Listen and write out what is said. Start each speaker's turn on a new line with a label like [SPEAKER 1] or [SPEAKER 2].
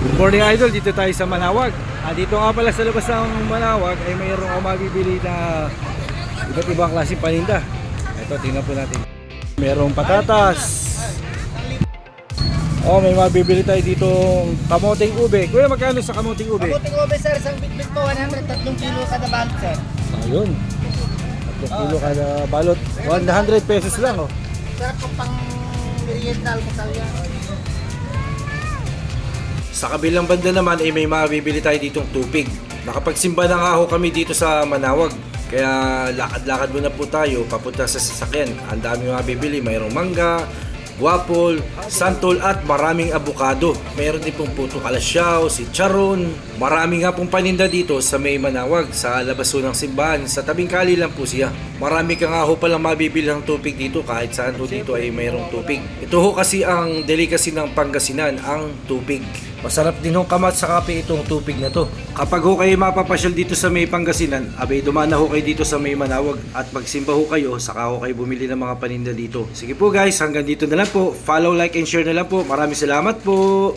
[SPEAKER 1] Good morning idol, dito tayo sa Manawag. Dito nga pala sa labas ng Manawag ay mayroon akong mabibili na iba't ibang klaseng paninda. Ito, tingnan po natin. Mayroong patatas. Oh, may mabibili tayo dito kamoting ube. Kuya, magkano sa kamoting ube?
[SPEAKER 2] Kamuting ube sir, isang bitbit po 100, 3 kilo kada balot sir.
[SPEAKER 1] Ayun. 3 kilo kada balot. 100 pesos lang oh.
[SPEAKER 2] Sarap po pang merienda almusal yan.
[SPEAKER 1] Sa kabilang banda naman ay may mabibili tayo ditong tubig. Nakapagsimba na nga ho kami dito sa Manawag. Kaya lakad-lakad muna po tayo papunta sa sasakyan. Ang dami mabibili. Mayroong mangga, guapol, santol at maraming abukado. Mayroon din pong puto kalasyaw, si charon. Marami nga pong paninda dito sa may Manawag, sa labas ho ng simbahan. Sa tabing kali lang po siya. Marami ka nga ho palang mabibili ng tubig dito kahit saan ho dito ay mayroong tubig. Ito ho kasi ang delicacy ng Pangasinan, ang tubig. Masarap din hong kamat sa kape itong tubig na to. Kapag ho kayo mapapasyal dito sa may Pangasinan, abay dumana ho kayo dito sa may Manawag at magsimba ho kayo, saka ho kayo bumili ng mga paninda dito. Sige po guys, hanggang dito na lang po. Follow, like, and share na lang po. Maraming salamat po.